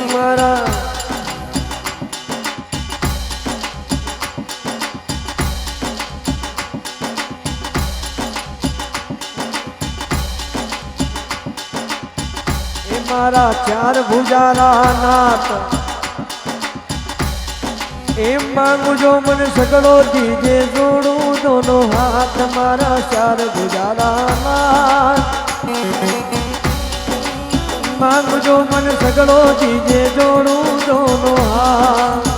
મારા મારા ચાર ભુજારા નાથ એમ માંગુ જો મને સગળો દીજે જોડું દોનો હાથ મારા ચાર ભુજારા નાથ માંગુ જો મને સગળો દીજે જોડું દોનો હાથ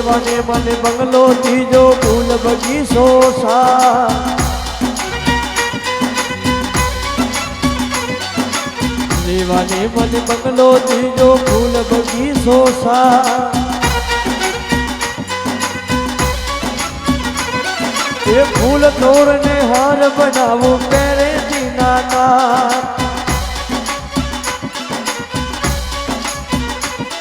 રેવાને મને બંગલો ત્રીજો ફૂલ બગીચો સા રેવાને મને બંગલો ત્રીજો ફૂલ બગીચો સા એ ફૂલ તોડને હાર બનાવું પહેરે દીનાનાથ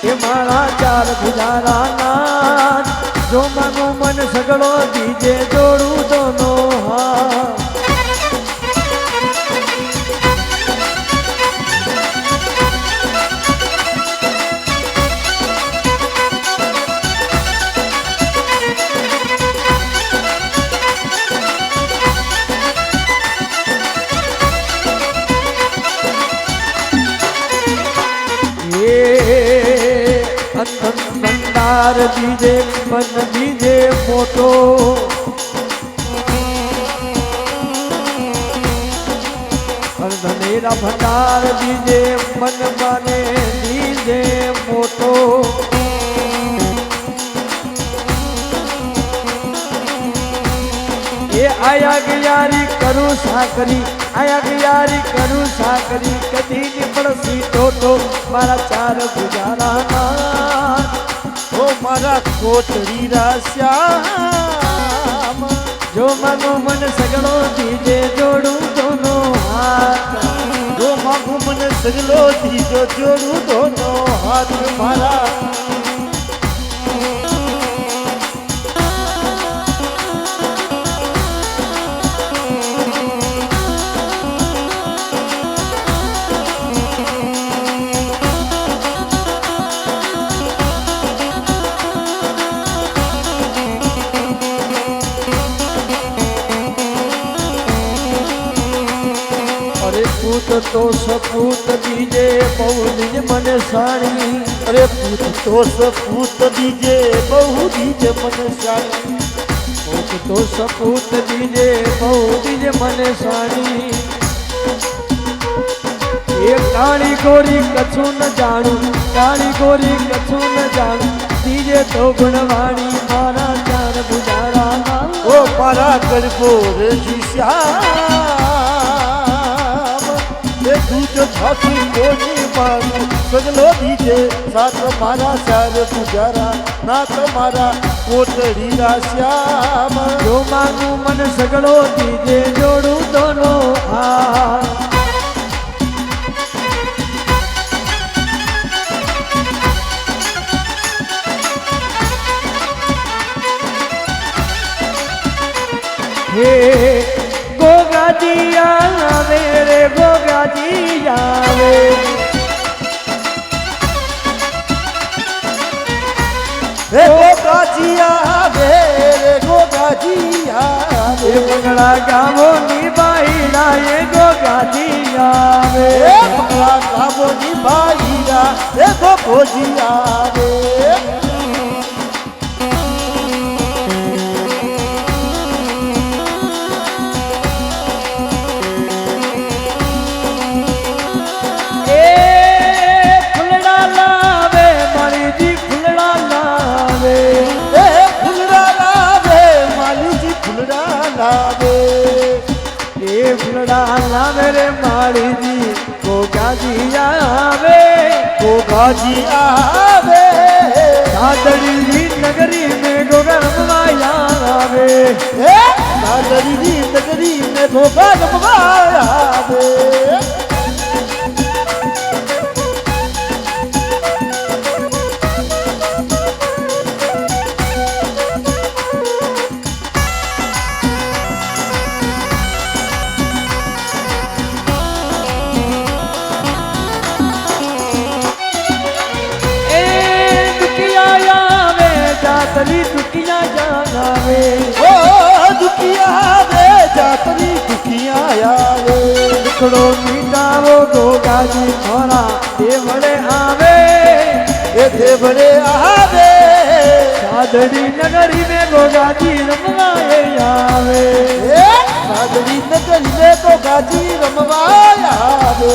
એ મારા ચાર ભુજારા નાથ જો માનો મન સગળો દીજે જોડું દોનો હાથ ભંડાર દીજે મન દીજે મોટો ધનેરા ભંડાર દીજે મન મને દીજે મોટો એ આયા ગયારી કરું સાકરી આયા ગયારી કરું સાકરી કદી નીપડસી ટોટો મારા ચાર ભુજારા નાથ ઓ મારા કોટડી રાશ્યામ જો માનો મન સગળો દીજે જોડું દોનો હાથ જો માગું મને સગલો દીજો જોડું દોનો હાથ મારા પૂત તો સપૂત દીજે બહુ દીજે મને સાણી અરે પૂત તો સપૂત દીજે બહુ દીજે મને સાણી પૂત તો સપૂત દીજે બહુ દીજે મને સાણી એ કાળી ગોરી કછું ન જાણું કાળી ગોરી કછું ન જાણું દીજે તો ગુણવાણી મારા ચાર ભુજારા નાથ ઓ મારા કરબો રજીશ્યા દૂધ છાતું કોની મારું સગલો દીજે સાત મારા ચાર પૂજારા નાથ મારા કોટડી રાશ્યામ જો માગું મન સગળો દીજે જોડું દોનો હાથ હે ગોગાજી આવે રે ગોગાજી આવે રે ગોગાજી આવે રે ગોગાજી આવે બંગળા ગામોની બાઈડા એ ગોગાજી આવે બંગળા ગામોની બાઈડા એ ગોગોજી આવે લાવે રે માળીજી ગોગાજી આવે ગોગાજી આવે દાદડીની નગરી में ગોગા રમવાયા આવે દાદડીની નગરી में ગોગા રમવાયા આવે જાતરી દુખિયા જાનાવે ઓ દુખિયા રે જાતરી દુખિયા આવે દુખડો મીટાવો ગોગાજી મોરા દેવળે આવે એ દેવડે આવે સાદડી નગરી મે ગોગાજી રમવા એ આવે એ સાદડી નગરી મે તો ગાજી રમવા આવે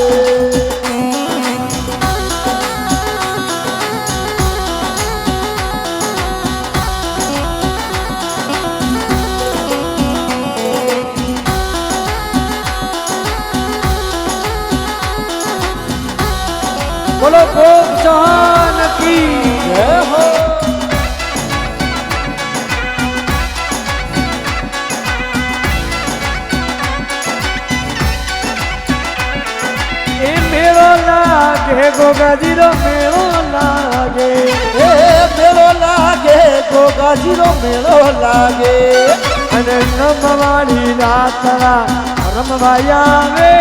બોલો ભોગ ચૌહાણ કી જય હો એ મેળો લાગે ગોગાજી રો મેળો લાગે એ મેળો લાગે ગોગાજીનો મેળો લાગે અને રમવાળી રાતરા રમવા આવે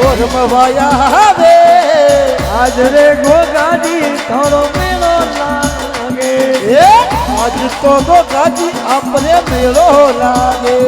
ઓ રમવાયા આવે હાજરે ગોગાજી થોડો મેળો લાગે એ આજ તો ગોગાજી આપણે મેળો લાગે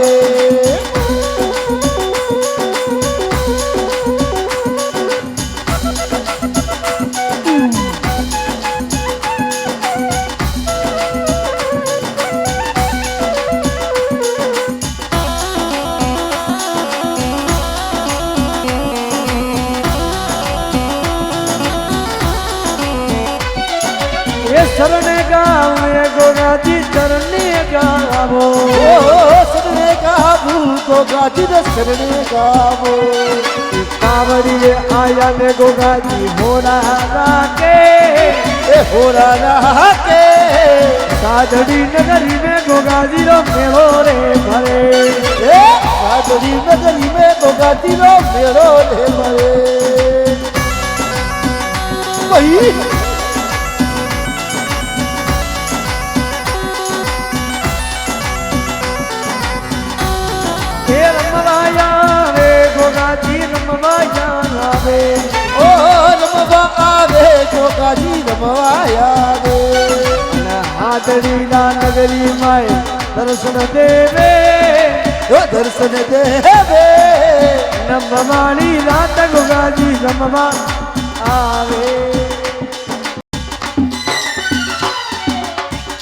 એ શરણે ગાવે ગોગાજી ચરણે ગાવો ઓ શરણે ગાવું ગોગાજી ને શરણે ગાવો કાવડીએ આયા ને ગોગાજી હોરા રાખે એ હોરા રાખે સાદડી નગરી મે ગોગાજી રો મેળો રે ભરે એ સાદડી નગરી મે ગોગાજીનો મેળો રે ભરે ભાઈ એ રમવા આવે ગોગાજી રમવા આવે ઓ રમવા આવે ગોગાજી રમવા આવે અને હાથડી ના નગરી માય દર્શન દેવે ઓ દર્શન દેવે નમવાણી રાત ગોગાજી રમવા આવે